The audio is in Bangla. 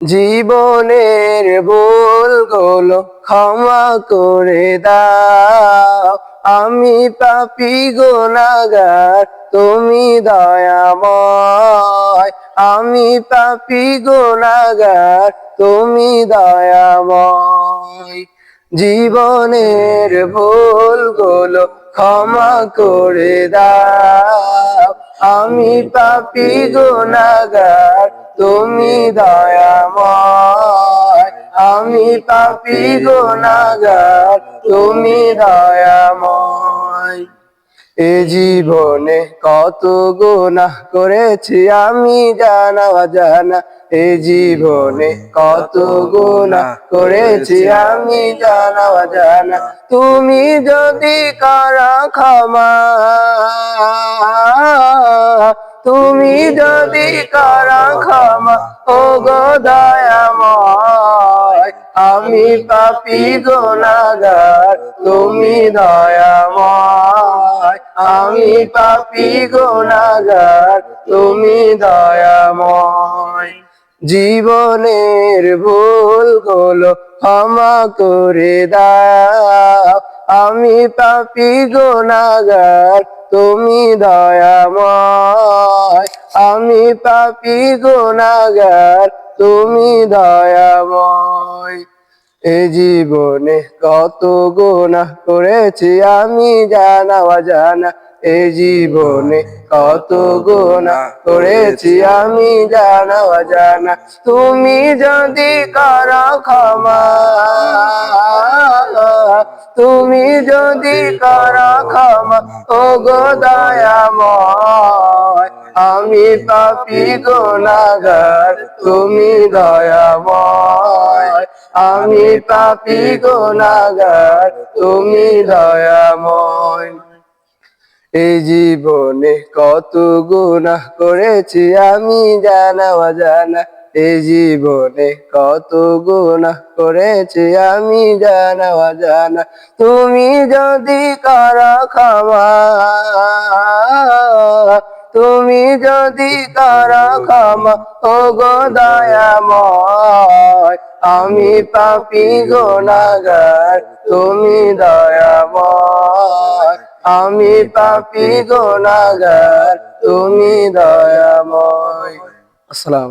জীবনের ভুলগুলো ক্ষমা করে দাও, আমি পাপী গুনাহগার তুমি দয়াময়। আমি পাপী গুনাহগার তুমি দয়াময়। জীবনের ভুলগুলো ক্ষমা করে দাও, আমি পাপী গুনাহগার তুমি দয়াময়। আমি পাপী গুনাহগার তুমি দয়াময়। এ জীবনে কত গুনাহ করেছি আমি জানা অজানা, এ জীবনে কত গুনাহ করেছি আমি জানা অজানা। তুমি যদি করো ক্ষমা, তুমি যদি করো ক্ষমা ওগো দয়াময়। আমি পাপী গুনাহগার তুমি দয়াময়। আমি পাপী গুনাহগার তুমি দয়াময়। জীবনের ভুলগুলো ক্ষমা করে দাও, আমি পাপী গুনাহগার তুমি দয়াময়। আমি পাপী গুনাহগার তুমি দয়াময়। এ জীবনে কত গুনাহ করেছি আমি জানা অজানা, এ জীবনে কত গুনাহ করেছি আমি জানা অজানা। তুমি যদি করো ক্ষমা, তুমি যদি করো ক্ষমা ওগো দয়াময়। আমি পাপী গুনাহগার তুমি দয়াময়। আমি পাপী গুনাহগার তুমি দয়াময়। এই জীবনে কত গুনাহ করেছি আমি জানা অজানা, এই জীবনে কত গুনাহ করেছি আমি জানা অজানা। তুমি যদি করো ক্ষমা, তুমি যদি করো ক্ষমা ওগো দয়াময়। আমি পাপী গুনাহগার তুমি দয়াময়। আমি পাপী গুনাহগার তুমি দয়াময়। আসসালাম।